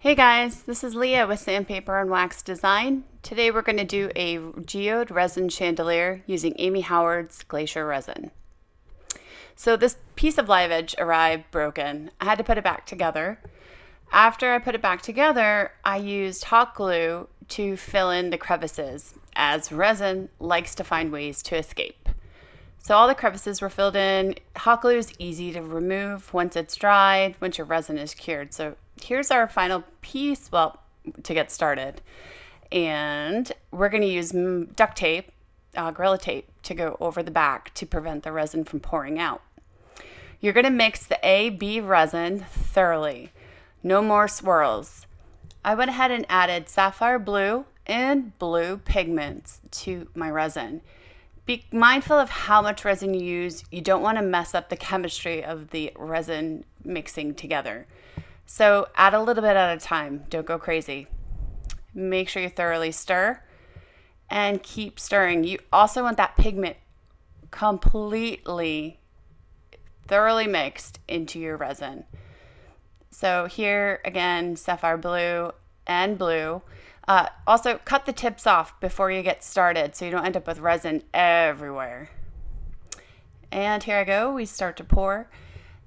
Hey guys, this is Leah with Sandpaper and Wax Design. Today we're going to do a geode resin chandelier using Amy Howard's Glacier resin. So this piece of live edge arrived broken. I had to put it back together. After I put it back together, I used hot glue to fill in the crevices, as resin likes to find ways to escape. So all the crevices were filled in. Hot glue is easy to remove once it's dried, once your resin is cured. So here's our final piece, well, to get started. And we're going to use duct tape, Gorilla Tape, to go over the back to prevent the resin from pouring out. You're going to mix the A-B resin thoroughly. No more swirls. I went ahead and added sapphire blue and blue pigments to my resin. Be mindful of how much resin you use. You don't want to mess up the chemistry of the resin mixing together. So add a little bit at a time. Don't go crazy. Make sure you thoroughly stir and keep stirring. You also want that pigment completely, thoroughly mixed into your resin. So here again, sapphire blue and blue. Also, cut the tips off before you get started so you don't end up with resin everywhere. And here I go. We start to pour.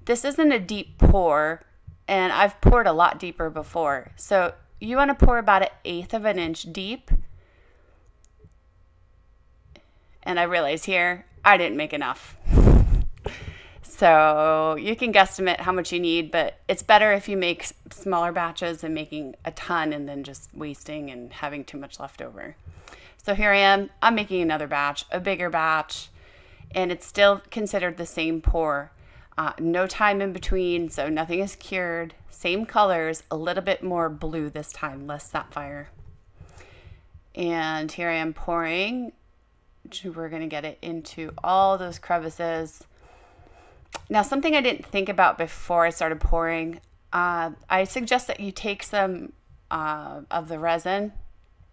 This isn't a deep pour, and I've poured a lot deeper before. So you want to pour about 1/8 of an inch deep. And I realize here, I didn't make enough. So you can guesstimate how much you need, but it's better if you make smaller batches than making a ton and then just wasting and having too much left over. So here I am. I'm making another batch, a bigger batch, and it's still considered the same pour. No time in between, so nothing is cured. Same colors, a little bit more blue this time, less sapphire. And here I am pouring. We're going to get it into all those crevices. Now, something I didn't think about before I started pouring, I suggest that you take some of the resin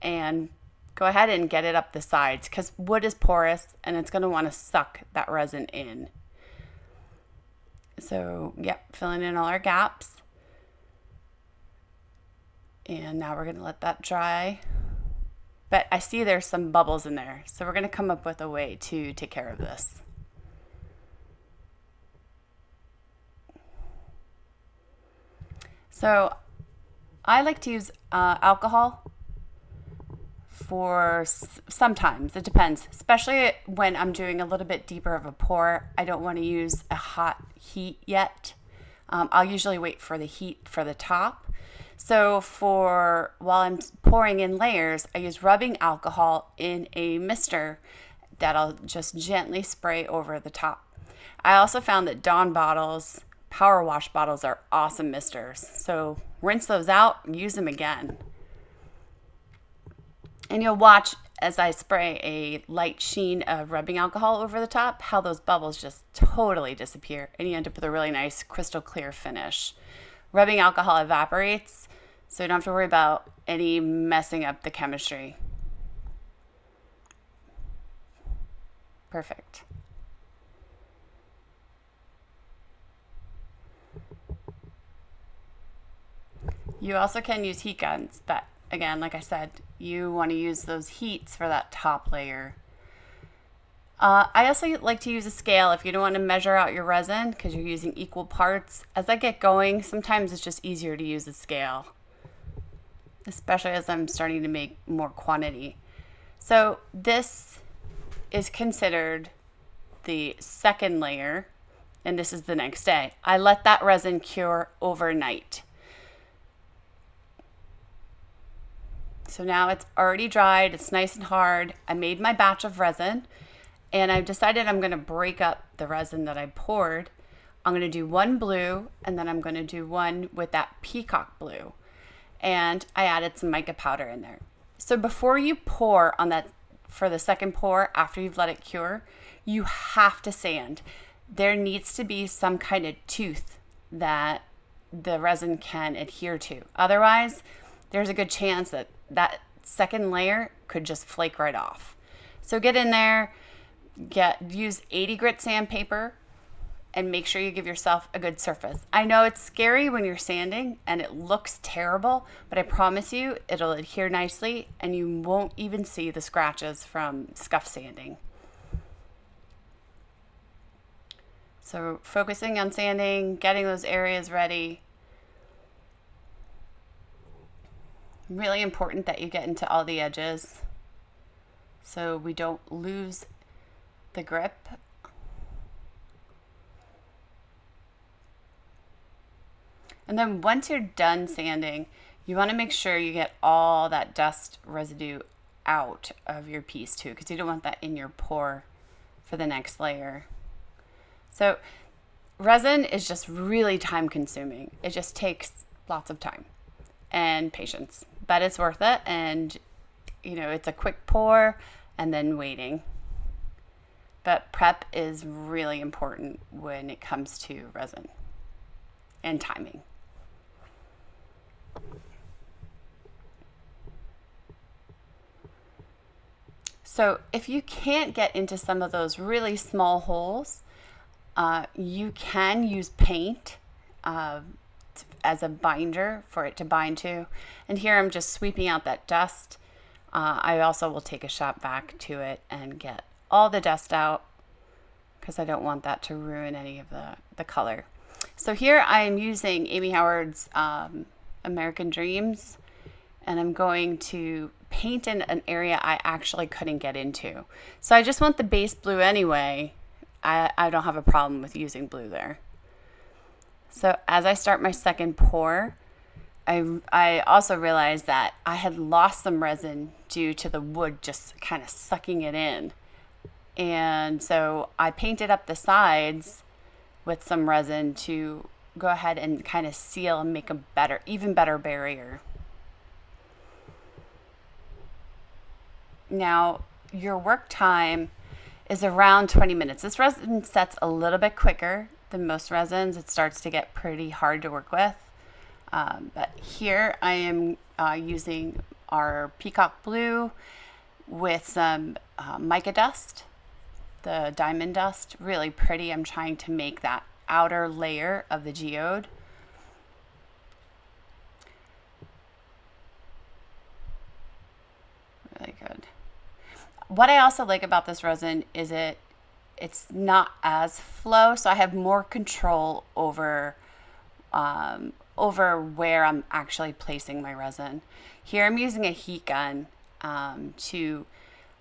and go ahead and get it up the sides, because wood is porous and it's going to want to suck that resin in. So, yep, filling in all our gaps. And now we're going to let that dry. But I see there's some bubbles in there, so we're going to come up with a way to take care of this. So I like to use alcohol for sometimes, it depends, especially when I'm doing a little bit deeper of a pour. I don't want to use a hot heat yet. I'll usually wait for the heat for the top. So while I'm pouring in layers, I use rubbing alcohol in a mister that I'll just gently spray over the top. I also found that Dawn bottles, power wash bottles, are awesome misters. So rinse those out, use them again. And you'll watch as I spray a light sheen of rubbing alcohol over the top, how those bubbles just totally disappear and you end up with a really nice crystal clear finish. Rubbing alcohol evaporates, so you don't have to worry about any messing up the chemistry. Perfect. You also can use heat guns, but again, like I said, you want to use those heats for that top layer. I also like to use a scale if you don't want to measure out your resin because you're using equal parts. As I get going, sometimes it's just easier to use a scale, especially as I'm starting to make more quantity. So this is considered the second layer, and this is the next day. I let that resin cure overnight. So now it's already dried, it's nice and hard. I made my batch of resin, and I've decided I'm going to break up the resin that I poured. I'm going to do one blue, and then I'm going to do one with that Peacock blue. And I added some mica powder in there. So before you pour on that, for the second pour, after you've let it cure, you have to sand. There needs to be some kind of tooth that the resin can adhere to. Otherwise, there's a good chance that that second layer could just flake right off. So get in there, use 80 grit sandpaper and make sure you give yourself a good surface. I know it's scary when you're sanding and it looks terrible, but I promise you it'll adhere nicely and you won't even see the scratches from scuff sanding. So focusing on sanding, getting those areas ready. Really important that you get into all the edges so we don't lose the grip. And then once you're done sanding, you want to make sure you get all that dust residue out of your piece too, because you don't want that in your pour for the next layer. So resin is just really time consuming. It just takes lots of time and patience, but it's worth it. And you know, it's a quick pour and then waiting. But prep is really important when it comes to resin and timing. So if you can't get into some of those really small holes, you can use paint as a binder for it to bind to. And here I'm just sweeping out that dust. I also will take a shot back to it and get all the dust out because I don't want that to ruin any of the color. So here I am using Amy Howard's American Dreams, and I'm going to paint in an area I actually couldn't get into. So I just want the base blue anyway. I don't have a problem with using blue there. So as I start my second pour, I also realized that I had lost some resin due to the wood just kind of sucking it in. And so I painted up the sides with some resin to go ahead and kind of seal and make a better, even better barrier. Now, your work time is around 20 minutes. This resin sets a little bit quicker than most resins. It starts to get pretty hard to work with. But here I am using our Peacock blue with some mica dust, the diamond dust, really pretty. I'm trying to make that outer layer of the geode. Really good. What I also like about this resin is it's not as flow, so I have more control over where I'm actually placing my resin. Here I'm using a heat gun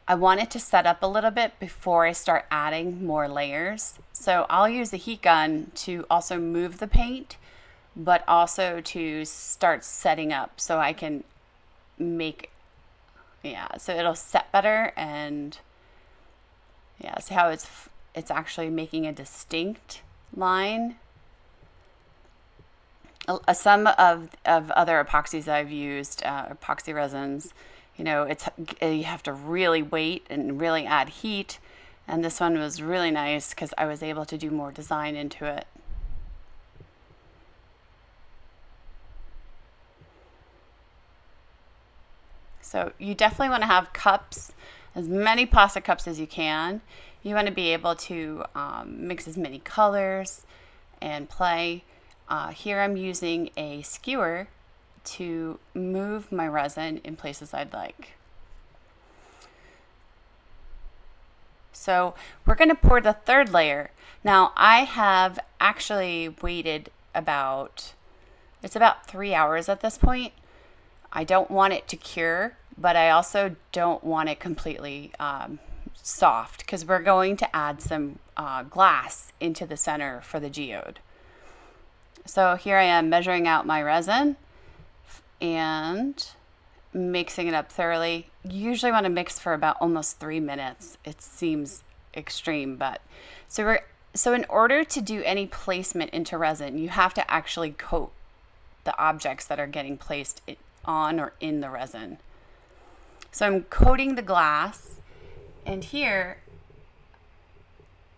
I want it to set up a little bit before I start adding more layers. So I'll use the heat gun to also move the paint, but also to start setting up so I can make, so it'll set better, and see how it's actually making a distinct line. Some of other epoxies I've used, epoxy resins, you have to really wait and really add heat, and this one was really nice because I was able to do more design into it. So you definitely want to have cups, as many plastic cups as you can. You want to be able to mix as many colors and play. Here I'm using a skewer to move my resin in places I'd like. So we're going to pour the third layer. Now I have actually waited it's about 3 hours at this point. I don't want it to cure, but I also don't want it completely soft because we're going to add some glass into the center for the geode. So here I am measuring out my resin and mixing it up thoroughly. You usually want to mix for about almost 3 minutes. It seems extreme, but so in order to do any placement into resin, you have to actually coat the objects that are getting placed on or in the resin. So I'm coating the glass, and here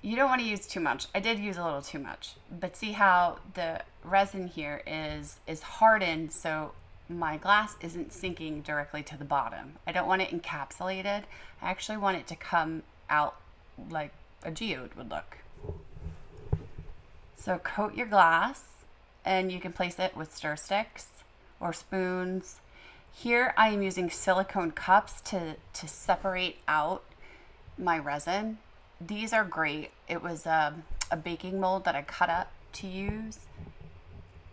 you don't want to use too much. I did use a little too much, but see how the resin here is hardened, so my glass isn't sinking directly to the bottom. I don't want it encapsulated. I actually want it to come out like a geode would look. So here I am measuring out my resin and mixing it up thoroughly. You usually want to mix for about almost 3 minutes. It seems extreme, but so in order to do any placement into resin, you have to actually coat the objects that are getting placed on or in the resin. So I'm coating the glass, and here you don't want to use too much. I did use a little too much, but see how the resin here is hardened, so my glass isn't sinking directly to the bottom. I don't want it encapsulated. I actually want it to come out like a geode would look. So coat your glass, and you can place it with stir sticks or spoons. Here I am using silicone cups to separate out my resin. These are great. It was a baking mold that I cut up to use,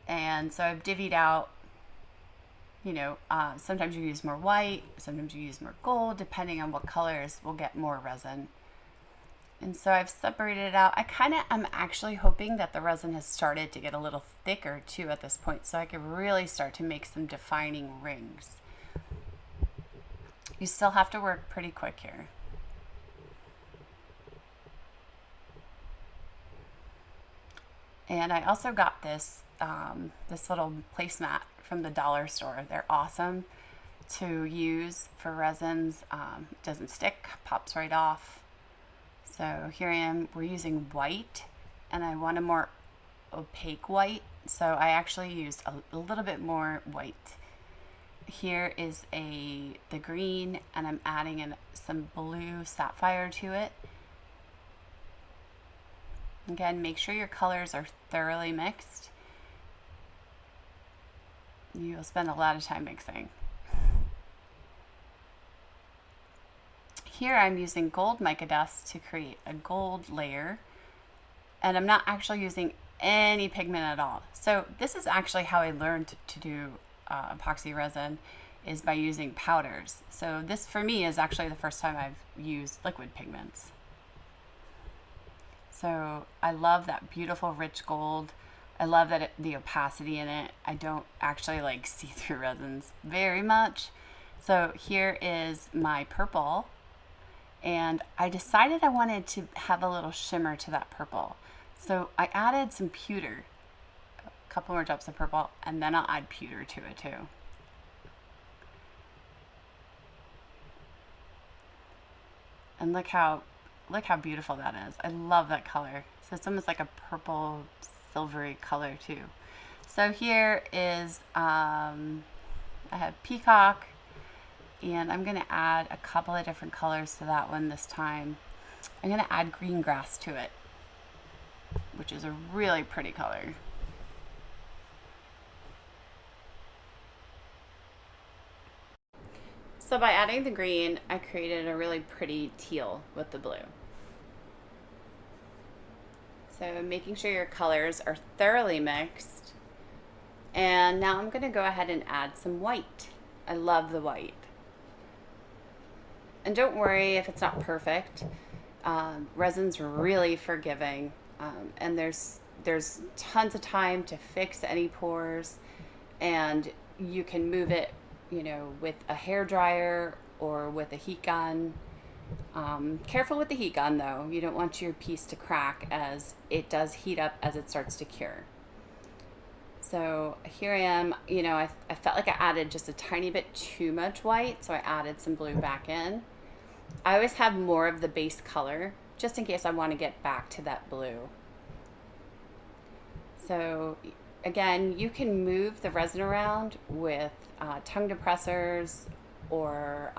and so I've divvied out, sometimes you use more white, sometimes you use more gold, depending on what colors will get more resin. And so I've separated it out. I'm actually hoping that the resin has started to get a little thicker too at this point, so I can really start to make some defining rings. You still have to work pretty quick here. And I also got this little placemat from the dollar store. They're awesome to use for resins. It doesn't stick, pops right off. So here I am, we're using white, and I want a more opaque white, so I actually used a little bit more white. Here is the green, and I'm adding in some blue sapphire to it. Again, make sure your colors are thoroughly mixed. You'll spend a lot of time mixing. Here I'm using gold mica dust to create a gold layer, and I'm not actually using any pigment at all. So this is actually how I learned to do epoxy resin, is by using powders. So this for me is actually the first time I've used liquid pigments. So I love that beautiful rich gold. I love that the opacity in it. I don't actually like see-through resins very much. So here is my purple. And I decided I wanted to have a little shimmer to that purple. So I added some pewter, a couple more drops of purple, and then I'll add pewter to it too. And look how beautiful that is. I love that color. So it's almost like a purple silvery color too. So here is, I have Peacock, and I'm going to add a couple of different colors to that one this time. I'm going to add green grass to it, which is a really pretty color. So by adding the green, I created a really pretty teal with the blue. So making sure your colors are thoroughly mixed. And now I'm going to go ahead and add some white. I love the white. And don't worry if it's not perfect. Resin's really forgiving, and there's tons of time to fix any pores, and you can move it, with a hair dryer or with a heat gun. Careful with the heat gun though. You don't want your piece to crack, as it does heat up as it starts to cure. So here I am, I felt like I added just a tiny bit too much white, so I added some blue back in. I always have more of the base color, just in case I want to get back to that blue. So again, you can move the resin around with tongue depressors or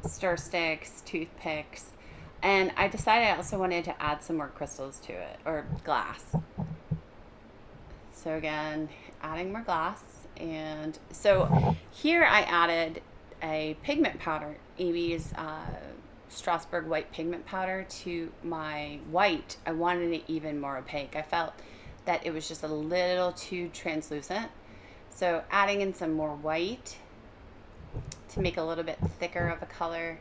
stir sticks, toothpicks, and I decided I also wanted to add some more crystals to it, or glass. So again, adding more glass. And so here I added a pigment powder, Amy's Strasburg white pigment powder, to my white. I wanted it even more opaque. I felt that it was just a little too translucent. So adding in some more white to make a little bit thicker of a color.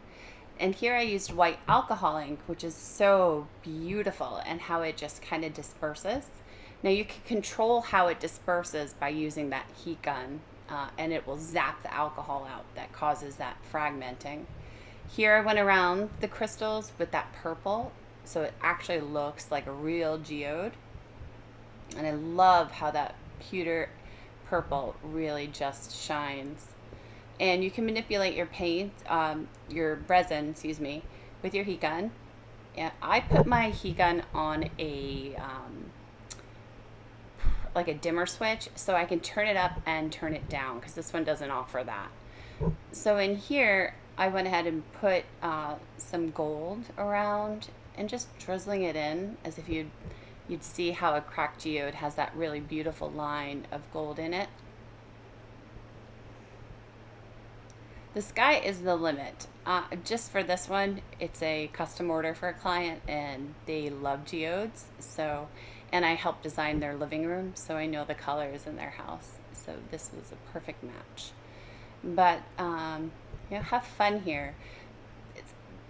And here I used white alcohol ink, which is so beautiful, and how it just kind of disperses. Now you can control how it disperses by using that heat gun, and it will zap the alcohol out that causes that fragmenting. Here I went around the crystals with that purple, so it actually looks like a real geode. And I love how that pewter purple really just shines. And you can manipulate your paint, your resin, excuse me, with your heat gun. And I put my heat gun on a like a dimmer switch, so I can turn it up and turn it down, because this one doesn't offer that. So in here I went ahead and put some gold around and just drizzling it in as if you'd you'd see how a cracked geode has that really beautiful line of gold in it. The sky is the limit. Just for this one, it's a custom order for a client, and they love geodes. So, and I helped design their living room, so I know the colors in their house. So this was a perfect match. But have fun here.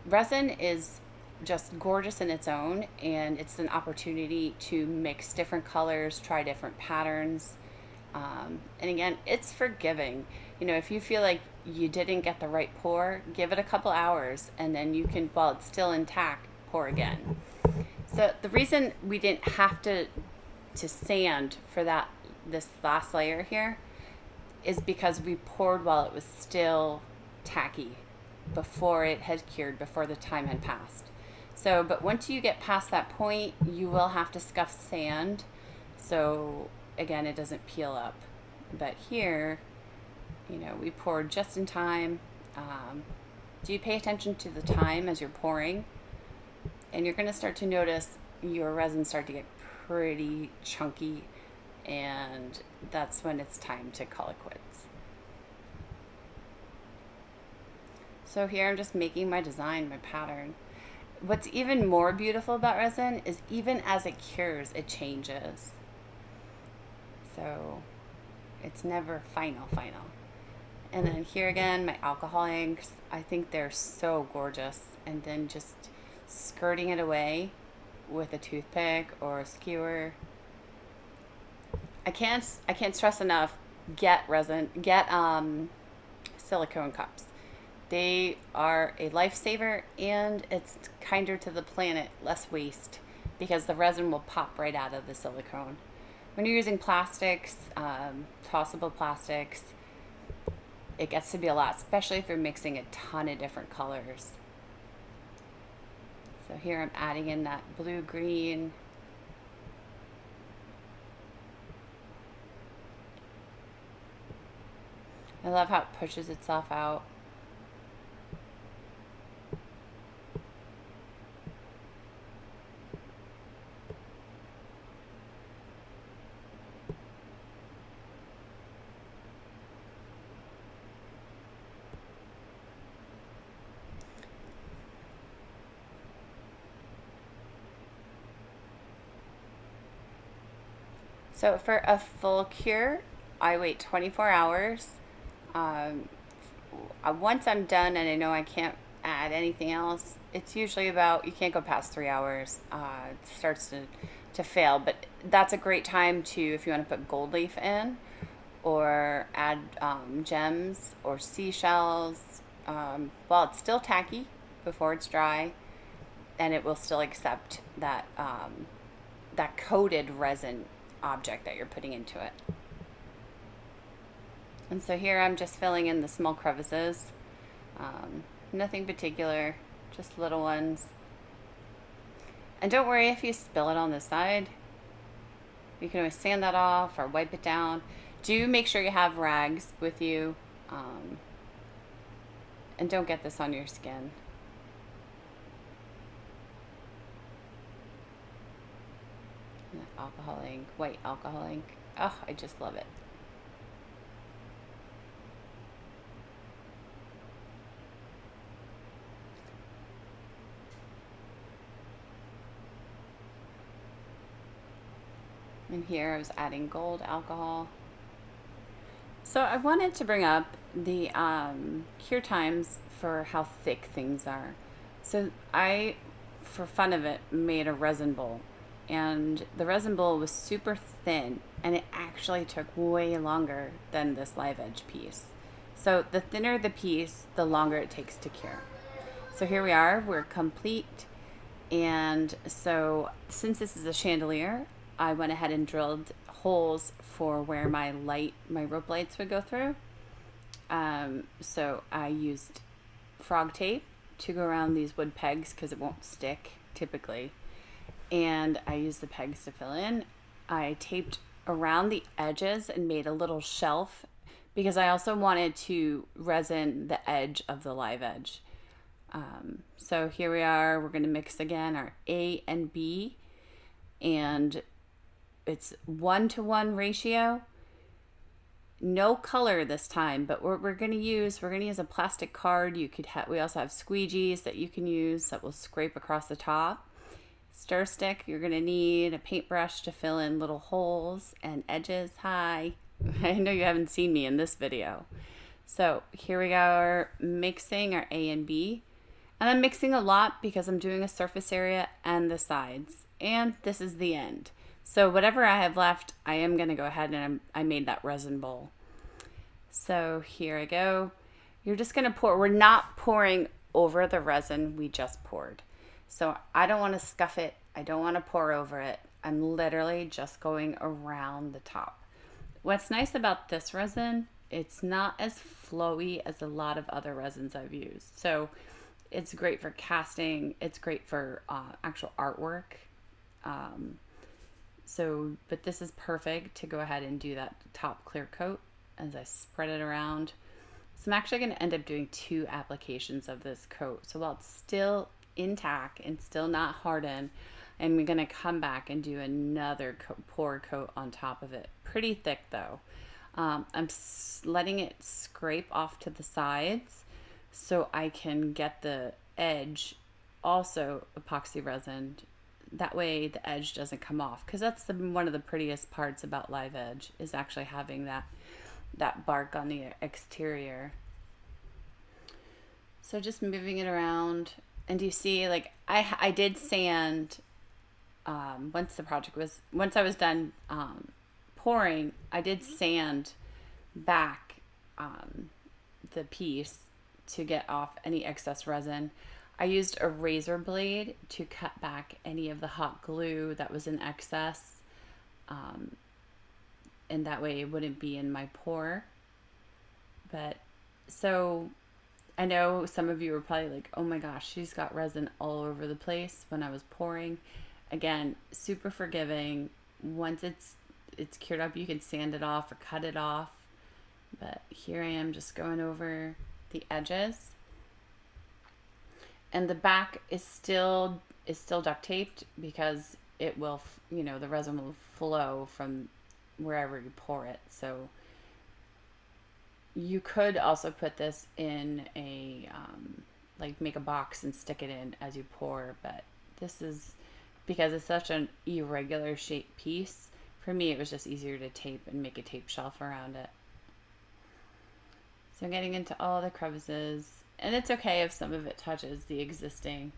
Resin is just gorgeous in its own, and it's an opportunity to mix different colors, try different patterns. And again, it's forgiving. If you feel like you didn't get the right pour, give it a couple hours, and then you can, while it's still intact, pour again. So the reason we didn't have to sand for this last layer here is because we poured while it was still tacky, before it had cured, before the time had passed. So, but once you get past that point, you will have to scuff sand. So again, it doesn't peel up. But here, we poured just in time. Do you pay attention to the time as you're pouring? And you're going to start to notice your resin start to get pretty chunky, and that's when it's time to call it quits. So here I'm just making my design, my pattern. What's even more beautiful about resin is even as it cures, it changes. So it's never final. And then here again, my alcohol inks. I think they're so gorgeous. And then just skirting it away with a toothpick or a skewer. I can't stress enough, get silicone cups. They are a lifesaver, and it's kinder to the planet, less waste, because the resin will pop right out of the silicone. When you're using plastics, tossable plastics, it gets to be a lot, especially if you're mixing a ton of different colors. So here I'm adding in that blue-green. I love how it pushes itself out. So for a full cure, I wait 24 hours. Once I'm done and I know I can't add anything else, it's usually about, you can't go past 3 hours. It starts to fail, but that's a great time to, if you want to put gold leaf in, or add gems or seashells, while it's still tacky before it's dry, and it will still accept that that coated resin object that you're putting into it. And so here I'm just filling in the small crevices. Nothing particular, just little ones. And don't worry if you spill it on the side. You can always sand that off or wipe it down. Do make sure you have rags with you. And don't get this on your skin. Alcohol ink, white alcohol ink. Oh, I just love it. And here I was adding gold alcohol. So I wanted to bring up the cure times for how thick things are. So I, for fun of it, made a resin bowl. And the resin bowl was super thin, and it actually took way longer than this live edge piece. So the thinner the piece, the longer it takes to cure. So here we are, we're complete. And so since this is a chandelier, I went ahead and drilled holes for where my rope lights would go through. So I used frog tape to go around these wood pegs because it won't stick typically. And I used the pegs to fill in. I taped around the edges and made a little shelf because I also wanted to resin the edge of the live edge. So here we are, we're gonna mix again our A and B. and it's 1-to-1 ratio. No color this time, but we're gonna use a plastic card. We also have squeegees that you can use that will scrape across the top. Stir stick, you're gonna need a paintbrush to fill in little holes and edges. Hi. I know you haven't seen me in this video. So here we are mixing our A and B. And I'm mixing a lot because I'm doing a surface area and the sides. And this is the end. So whatever I have left, I am going to go ahead and I made that resin bowl. So here I go. You're just going to pour. We're not pouring over the resin we just poured. So I don't want to scuff it. I don't want to pour over it. I'm literally just going around the top. What's nice about this resin, it's not as flowy as a lot of other resins I've used. So it's great for casting. It's great for actual artwork. But this is perfect to go ahead and do that top clear coat as I spread it around. So I'm actually going to end up doing 2 applications of this coat. So while it's still intact and still not hardened, I'm going to come back and do another pour coat on top of it. Pretty thick though. I'm letting it scrape off to the sides so I can get the edge also epoxy resin. That way the edge doesn't come off, because that's one of the prettiest parts about live edge is actually having that bark on the exterior. So just moving it around, and you see, like I did sand once I was done pouring. I did sand back the piece to get off any excess resin. I used a razor blade to cut back any of the hot glue that was in excess, and that way it wouldn't be in my pour. But so I know some of you were probably like, oh my gosh, she's got resin all over the place when I was pouring. Again, super forgiving. Once it's cured up, you can sand it off or cut it off. But here I am just going over the edges. And the back is still duct taped because it will, the resin will flow from wherever you pour it. So you could also put this in a, make a box and stick it in as you pour. But this is, because it's such an irregular shaped piece, for me it was just easier to tape and make a tape shelf around it. So I'm getting into all the crevices. And it's okay if some of it touches the existing.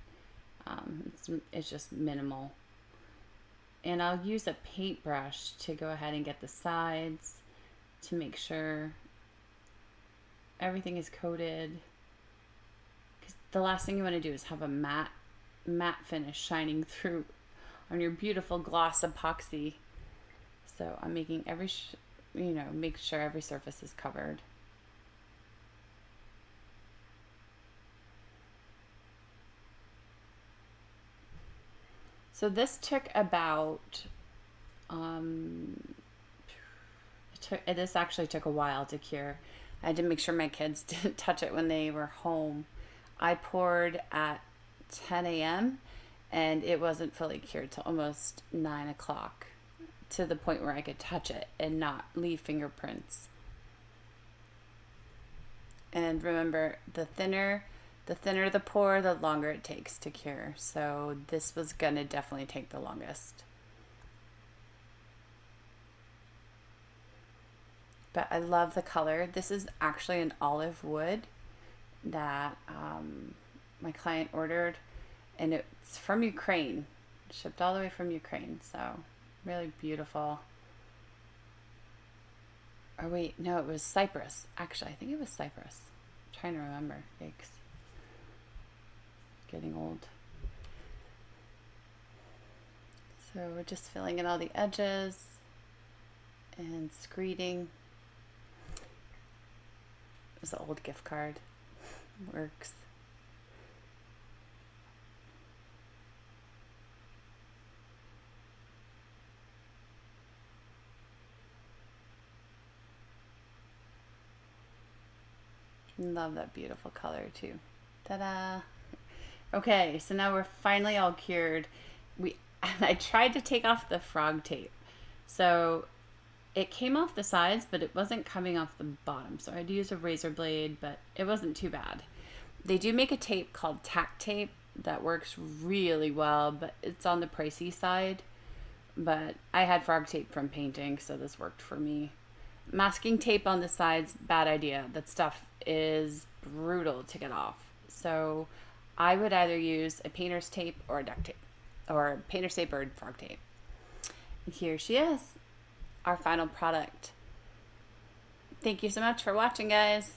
It's just minimal. And I'll use a paintbrush to go ahead and get the sides to make sure everything is coated. Because the last thing you want to do is have a matte finish shining through on your beautiful gloss epoxy. So I'm making make sure every surface is covered. So this took about, this actually took a while to cure. I had to make sure my kids didn't touch it when they were home. I poured at 10 a.m. and it wasn't fully cured till almost 9 o'clock, to the point where I could touch it and not leave fingerprints. And remember, the thinner the pour, the longer it takes to cure. So this was gonna definitely take the longest. But I love the color. This is actually an olive wood that my client ordered, and it's from Ukraine, shipped all the way from Ukraine. So really beautiful. Or wait, no, it was Cyprus. Actually, I think it was Cyprus. I'm trying to remember. Yikes. Getting old. So we're just filling in all the edges and screeding. It was an old gift card. Works. Love that beautiful color too. Ta-da! Okay, so now we're finally all cured. and I tried to take off the frog tape. So it came off the sides, but it wasn't coming off the bottom. So I had to use a razor blade, but it wasn't too bad. They do make a tape called tack tape that works really well, but it's on the pricey side. But I had frog tape from painting, so this worked for me. Masking tape on the sides, bad idea. That stuff is brutal to get off. So I would either use a painter's tape or a duct tape, or painter's tape or frog tape. And here she is, our final product. Thank you so much for watching, guys.